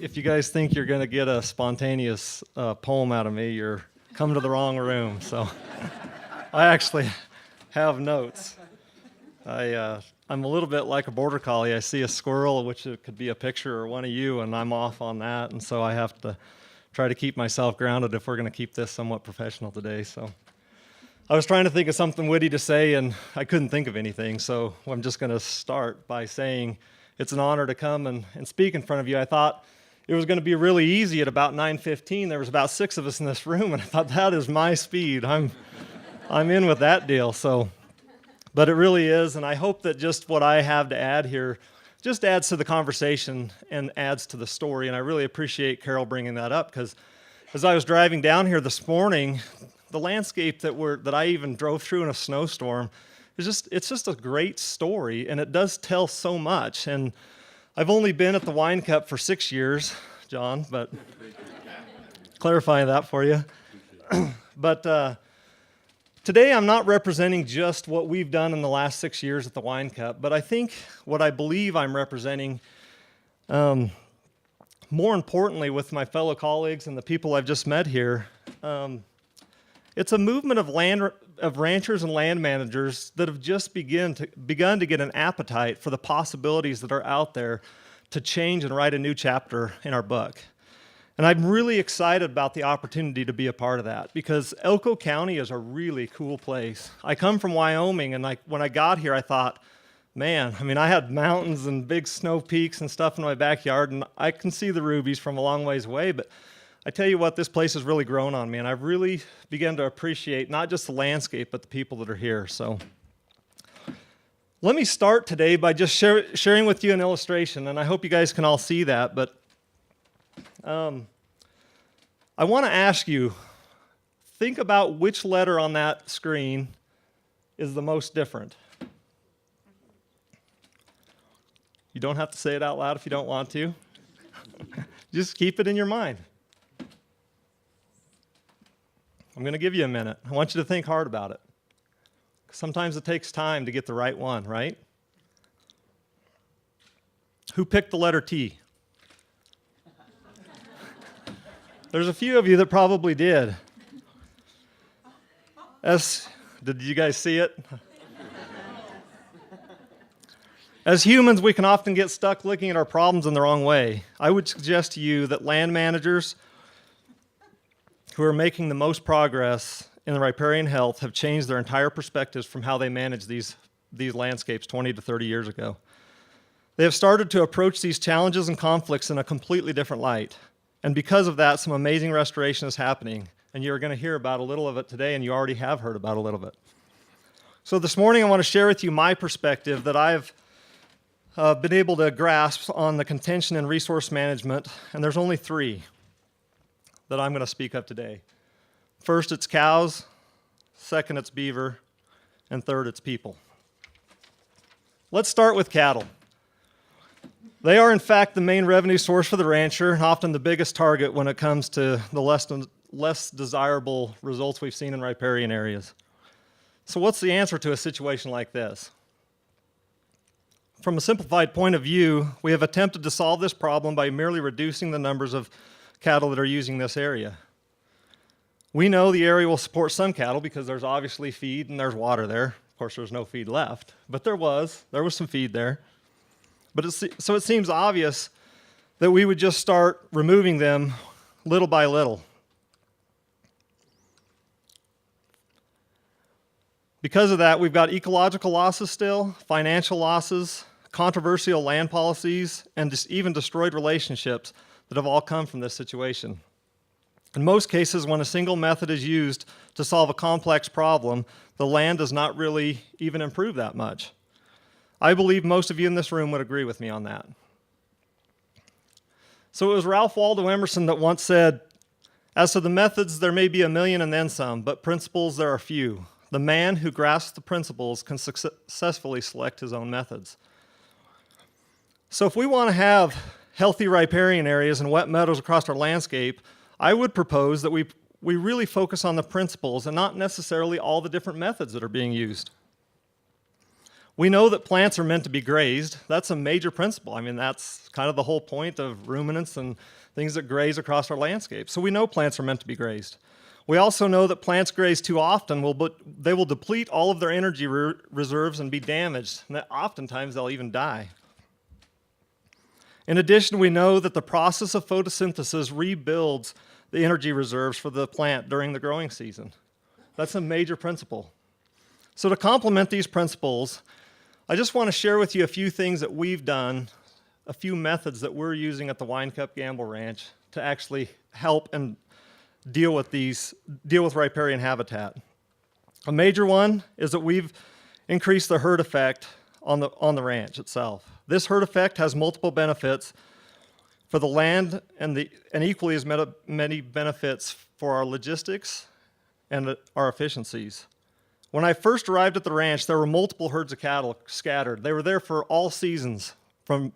if you guys think you're going to get a spontaneous poem out of me, you're coming to the wrong room. So I actually have notes. I'm a little bit like a border collie. I see a squirrel, which it could be a picture or one of you, and I'm off on that. And so I have to try to keep myself grounded if we're going to keep this somewhat professional today. So I was trying to think of something witty to say, and I couldn't think of anything. So I'm just going to start by saying it's an honor to come and speak in front of you. I thought it was going to be really easy at about 9:15. There was about 6 of us in this room, and I thought that is my speed. I'm in with that deal. So, but it really is, and I hope that just what I have to add here just adds to the conversation and adds to the story. And I really appreciate Carol bringing that up, because as I was driving down here this morning, the landscape that I even drove through in a snowstorm, it's just a great story, and it does tell so much. And I've only been at the Winecup for 6 years, John, but clarifying that for you. But today I'm not representing just what we've done in the last 6 years at the Winecup, but I think what I believe I'm representing, more importantly with my fellow colleagues and the people I've just met here, it's a movement of ranchers and land managers that have just begun to get an appetite for the possibilities that are out there to change and write a new chapter in our book. And I'm really excited about the opportunity to be a part of that, because Elko County is a really cool place. I come from Wyoming, and when I got here, I thought, man, I had mountains and big snow peaks and stuff in my backyard, and I can see the rubies from a long ways away, but I tell you what, this place has really grown on me, and I've really begun to appreciate not just the landscape, but the people that are here. So let me start today by just sharing with you an illustration, and I hope you guys can all see that, but I want to ask you, think about which letter on that screen is the most different. You don't have to say it out loud if you don't want to. Just keep it in your mind. I'm going to give you a minute. I want you to think hard about it. Sometimes it takes time to get the right one, right? Who picked the letter T? There's a few of you that probably did. Did you guys see it? As humans, we can often get stuck looking at our problems in the wrong way. I would suggest to you that land managers who are making the most progress in the riparian health have changed their entire perspectives from how they managed these landscapes 20 to 30 years ago. They have started to approach these challenges and conflicts in a completely different light. And because of that, some amazing restoration is happening. And you're going to hear about a little of it today, and you already have heard about a little bit. So this morning, I want to share with you my perspective that I've been able to grasp on the contention in resource management, and there's only 3 that I'm going to speak of today. First, it's cows. Second, it's beaver. And third, it's people. Let's start with cattle. They are, in fact, the main revenue source for the rancher, and often the biggest target when it comes to the less desirable results we've seen in riparian areas. So what's the answer to a situation like this? From a simplified point of view, we have attempted to solve this problem by merely reducing the numbers of cattle that are using this area. We know the area will support some cattle because there's obviously feed and there's water there. Of course, there's no feed left, but there was some feed there. But so it seems obvious that we would just start removing them little by little. Because of that, we've got ecological losses still, financial losses, controversial land policies, and even destroyed relationships that have all come from this situation. In most cases, when a single method is used to solve a complex problem, the land does not really even improve that much. I believe most of you in this room would agree with me on that. So it was Ralph Waldo Emerson that once said, "As to the methods, there may be a million and then some, but principles there are few. The man who grasps the principles can successfully select his own methods." So if we want to have healthy riparian areas and wet meadows across our landscape, I would propose that we really focus on the principles and not necessarily all the different methods that are being used. We know that plants are meant to be grazed. That's a major principle. I mean, that's kind of the whole point of ruminants and things that graze across our landscape. So we know plants are meant to be grazed. We also know that plants grazed too often they will deplete all of their energy reserves and be damaged. And that oftentimes they'll even die. In addition, we know that the process of photosynthesis rebuilds the energy reserves for the plant during the growing season. That's a major principle. So to complement these principles, I just want to share with you a few things that we've done, a few methods that we're using at the Winecup Gamble Ranch to actually help and deal with riparian habitat. A major one is that we've increased the herd effect on the ranch itself. This herd effect has multiple benefits for the land and equally as many benefits for our logistics and our efficiencies. When I first arrived at the ranch, there were multiple herds of cattle scattered. They were there for all seasons, from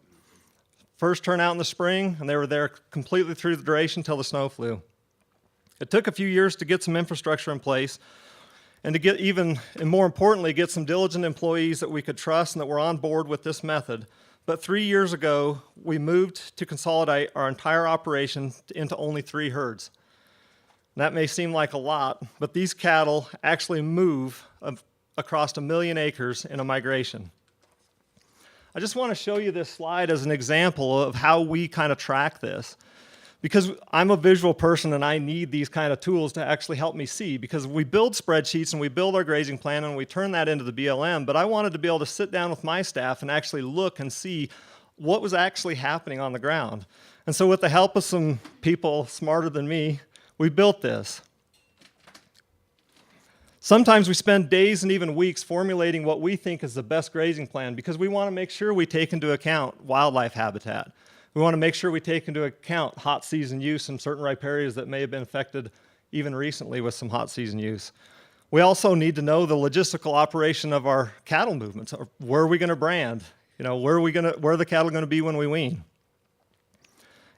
first turnout in the spring, and they were there completely through the duration till the snow flew. It took a few years to get some infrastructure in place and to get and more importantly, get some diligent employees that we could trust and that were on board with this method. But 3 years ago, we moved to consolidate our entire operation into only 3 herds. That may seem like a lot, but these cattle actually move across 1 million acres in a migration. I just want to show you this slide as an example of how we kind of track this. Because I'm a visual person and I need these kind of tools to actually help me see, because we build spreadsheets and we build our grazing plan and we turn that into the BLM, but I wanted to be able to sit down with my staff and actually look and see what was actually happening on the ground. And so with the help of some people smarter than me, we built this. Sometimes we spend days and even weeks formulating what we think is the best grazing plan because we want to make sure we take into account wildlife habitat. We want to make sure we take into account hot season use in certain riparians that may have been affected even recently with some hot season use. We also need to know the logistical operation of our cattle movements. Where are we going to brand? Where are the cattle going to be when we wean?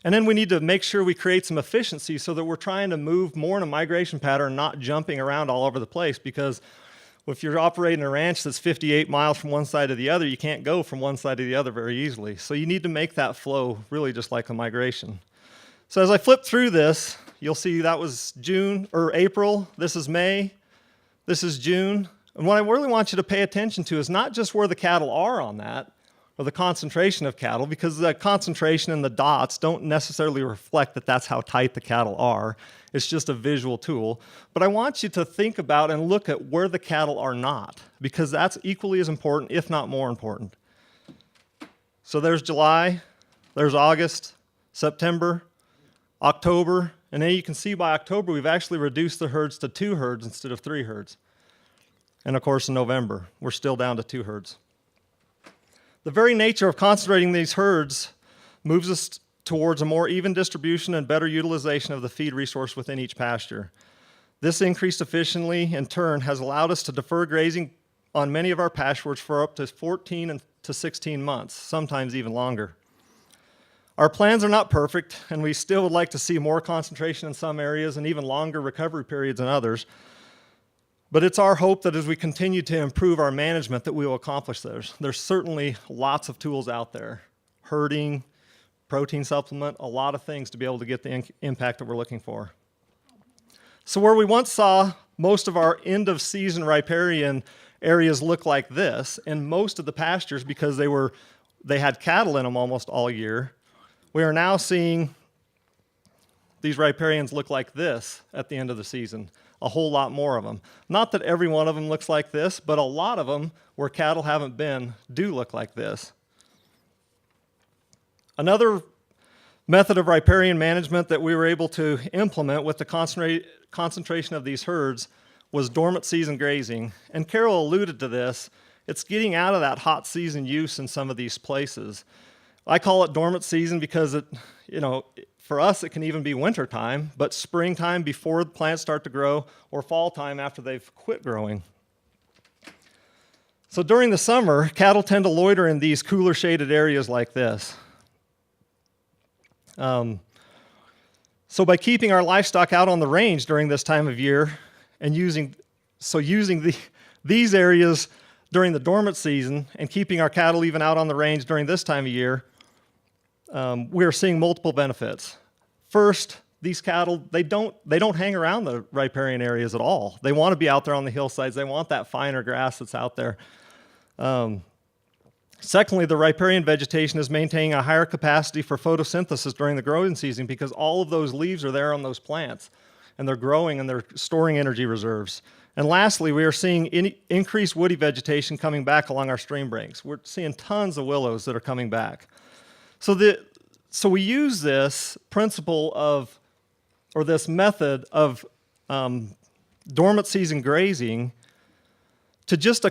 And then we need to make sure we create some efficiency so that we're trying to move more in a migration pattern, not jumping around all over the place, because if you're operating a ranch that's 58 miles from one side to the other, you can't go from one side to the other very easily. So you need to make that flow really just like a migration. So as I flip through this, you'll see that was April, this is May, this is June. And what I really want you to pay attention to is not just where the cattle are on that, or the concentration of cattle, because the concentration and the dots don't necessarily reflect that that's how tight the cattle are. It's just a visual tool. But I want you to think about and look at where the cattle are not, because that's equally as important, if not more important. So there's July, there's August, September, October, and then you can see by October we've actually reduced the herds to 2 herds instead of 3 herds. And of course in November, we're still down to 2 herds. The very nature of concentrating these herds moves us towards a more even distribution and better utilization of the feed resource within each pasture. This increased efficiency, in turn, has allowed us to defer grazing on many of our pastures for up to 14 to 16 months, sometimes even longer. Our plans are not perfect, and we still would like to see more concentration in some areas and even longer recovery periods in others. But it's our hope that as we continue to improve our management that we will accomplish those. There's certainly lots of tools out there. Herding, protein supplement, a lot of things to be able to get the impact that we're looking for. So where we once saw most of our end of season riparian areas look like this, in most of the pastures because they had cattle in them almost all year, we are now seeing these riparians look like this at the end of the season. A whole lot more of them. Not that every one of them looks like this, but a lot of them where cattle haven't been do look like this. Another method of riparian management that we were able to implement with the concentration of these herds was dormant season grazing. And Carol alluded to this. It's getting out of that hot season use in some of these places. I call it dormant season because for us, it can even be wintertime, but springtime before the plants start to grow, or fall time after they've quit growing. So during the summer, cattle tend to loiter in these cooler shaded areas like this. So by keeping our livestock out on the range during this time of year and using these areas during the dormant season and keeping our cattle even out on the range during this time of year, we are seeing multiple benefits. First, these cattle, they don't hang around the riparian areas at all. They want to be out there on the hillsides. They want that finer grass that's out there. Secondly, the riparian vegetation is maintaining a higher capacity for photosynthesis during the growing season because all of those leaves are there on those plants, and they're growing and they're storing energy reserves. And lastly, we are seeing increased woody vegetation coming back along our stream banks. We're seeing tons of willows that are coming back. So we use this principle of, or this method of dormant season grazing to just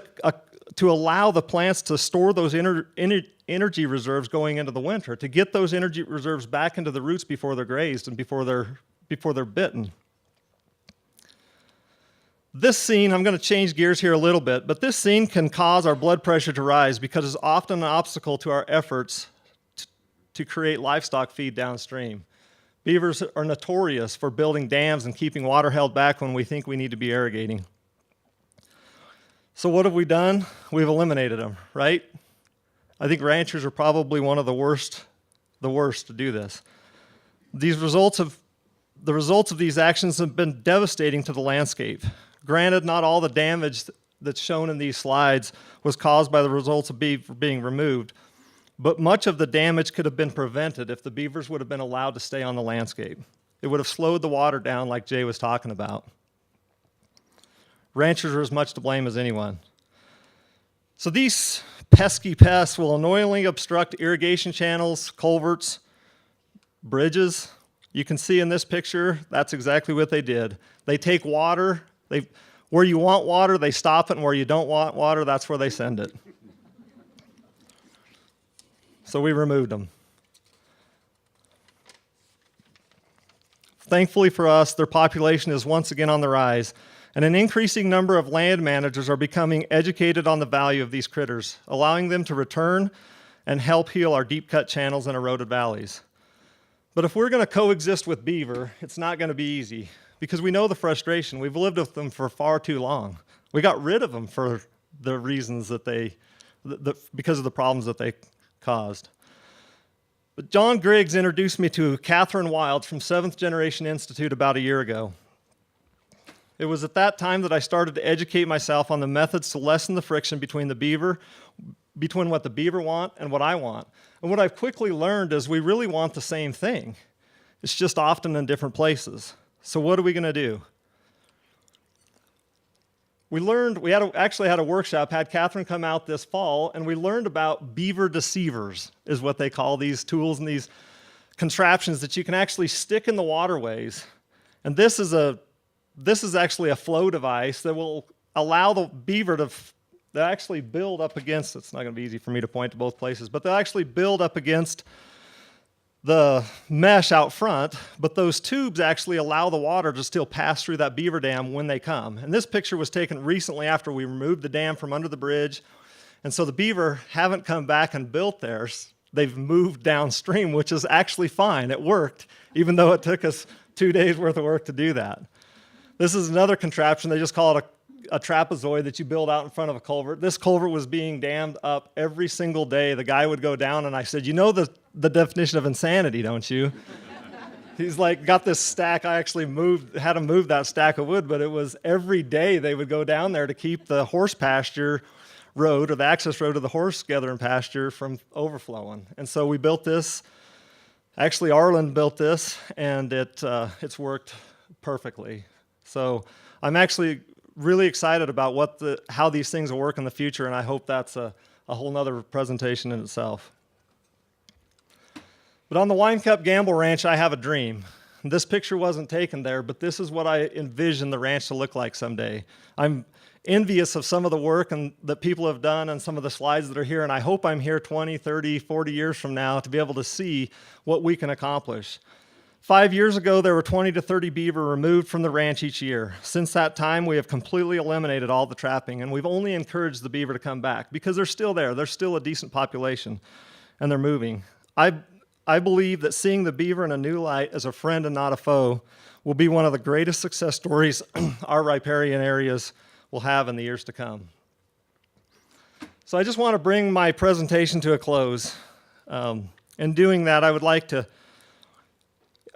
to allow the plants to store those energy reserves going into the winter, to get those energy reserves back into the roots before they're grazed and before they're bitten. This scene, I'm going to change gears here a little bit, but this scene can cause our blood pressure to rise because it's often an obstacle to our efforts to create livestock feed downstream. Beavers are notorious for building dams and keeping water held back when we think we need to be irrigating. So what have we done? We've eliminated them, right? I think ranchers are probably one of the worst to do this. The results of these actions have been devastating to the landscape. Granted, not all the damage that's shown in these slides was caused by the results of beaver being removed, but much of the damage could have been prevented if the beavers would have been allowed to stay on the landscape. It would have slowed the water down like Jay was talking about. Ranchers are as much to blame as anyone. So these pesky pests will annoyingly obstruct irrigation channels, culverts, bridges. You can see in this picture, that's exactly what they did. They take water, where you want water, they stop it, and where you don't want water, that's where they send it. So we removed them. Thankfully for us, their population is once again on the rise, and an increasing number of land managers are becoming educated on the value of these critters, allowing them to return and help heal our deep-cut channels and eroded valleys. But if we're going to coexist with beaver, it's not going to be easy because we know the frustration. We've lived with them for far too long. We got rid of them for the reasons that because of the problems that they caused. But John Griggs introduced me to Catherine Wild from Seventh Generation Institute about a year ago. It was at that time that I started to educate myself on the methods to lessen the friction between what the beaver want and what I want. And what I've quickly learned is we really want the same thing. It's just often in different places. So what are we going to do? We actually had a workshop, had Catherine come out this fall, and we learned about beaver deceivers, is what they call these tools and these contraptions that you can actually stick in the waterways. And this is actually a flow device that will allow the beaver to actually build up against, it's not going to be easy for me to point to both places, but they'll actually build up against the mesh out front, but those tubes actually allow the water to still pass through that beaver dam when they come. And this picture was taken recently after we removed the dam from under the bridge. And so the beaver haven't come back and built theirs. They've moved downstream, which is actually fine. It worked, even though it took us 2 days worth of work to do that. This is another contraption. They just call it a trapezoid that you build out in front of a culvert. This culvert was being dammed up every single day. The guy would go down, and I said, you know the definition of insanity, don't you? He's like, got this stack. I actually had him move that stack of wood, but it was every day they would go down there to keep the horse pasture road, or the access road to the horse gathering pasture, from overflowing. And so we built this. Actually, Arlen built this, and it's worked perfectly. So I'm actually really excited about how these things will work in the future, and I hope that's a whole nother presentation in itself. But on the Winecup Gamble Ranch, I have a dream. This picture wasn't taken there, but this is what I envision the ranch to look like someday. I'm envious of some of the work that people have done and some of the slides that are here, and I hope I'm here 20, 30, 40 years from now to be able to see what we can accomplish. 5 years ago, there were 20 to 30 beaver removed from the ranch each year. Since that time, we have completely eliminated all the trapping, and we've only encouraged the beaver to come back because they're still there. They're still a decent population, and they're moving. I believe that seeing the beaver in a new light as a friend and not a foe will be one of the greatest success stories our riparian areas will have in the years to come. So I just want to bring my presentation to a close. In doing that, I would like to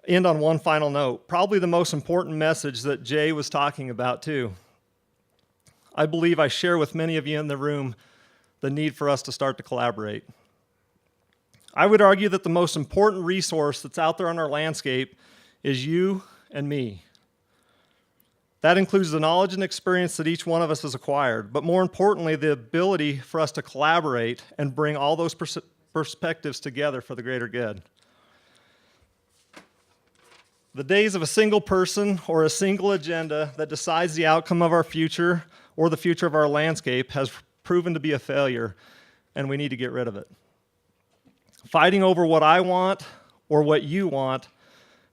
end on one final note, probably the most important message that Jay was talking about too. I believe I share with many of you in the room the need for us to start to collaborate. I would argue that the most important resource that's out there on our landscape is you and me. That includes the knowledge and experience that each one of us has acquired, but more importantly, the ability for us to collaborate and bring all those perspectives together for the greater good. The days of a single person or a single agenda that decides the outcome of our future or the future of our landscape has proven to be a failure, and we need to get rid of it. Fighting over what I want or what you want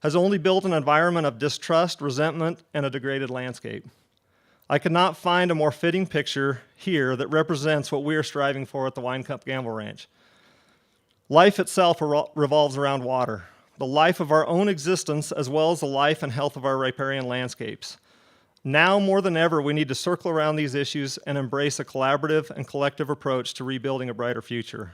has only built an environment of distrust, resentment, and a degraded landscape. I could not find a more fitting picture here that represents what we are striving for at the Winecup Gamble Ranch. Life itself revolves around water, the life of our own existence as well as the life and health of our riparian landscapes. Now more than ever, we need to circle around these issues and embrace a collaborative and collective approach to rebuilding a brighter future.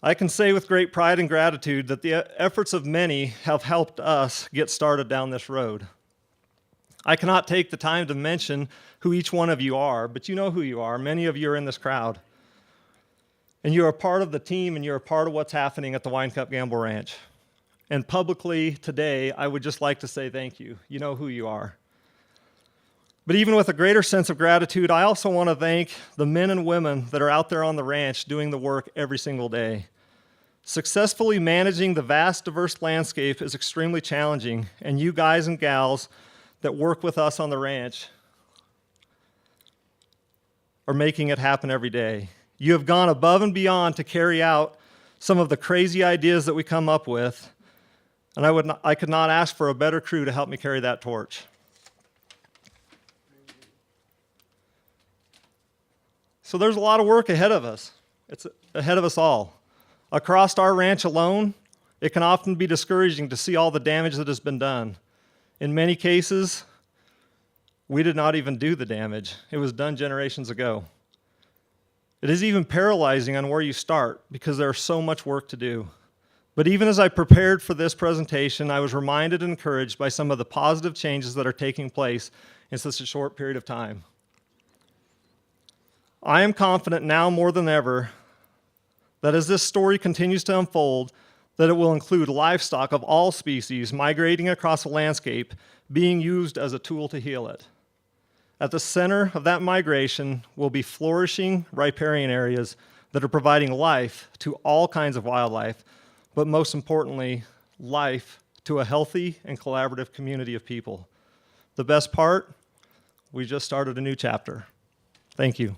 I can say with great pride and gratitude that the efforts of many have helped us get started down this road. I cannot take the time to mention who each one of you are, but you know who you are. Many of you are in this crowd. And you're a part of the team and you're a part of what's happening at the Winecup Gamble Ranch. And publicly today, I would just like to say thank you. You know who you are. But even with a greater sense of gratitude, I also want to thank the men and women that are out there on the ranch doing the work every single day. Successfully managing the vast, diverse landscape is extremely challenging, and you guys and gals that work with us on the ranch are making it happen every day. You have gone above and beyond to carry out some of the crazy ideas that we come up with, and I could not ask for a better crew to help me carry that torch. So there's a lot of work ahead of us. It's ahead of us all. Across our ranch alone, it can often be discouraging to see all the damage that has been done. In many cases, we did not even do the damage. It was done generations ago. It is even paralyzing on where you start because there's so much work to do. But even as I prepared for this presentation, I was reminded and encouraged by some of the positive changes that are taking place in such a short period of time. I am confident now more than ever that as this story continues to unfold, that it will include livestock of all species migrating across the landscape, being used as a tool to heal it. At the center of that migration will be flourishing riparian areas that are providing life to all kinds of wildlife, but most importantly, life to a healthy and collaborative community of people. The best part, we just started a new chapter. Thank you.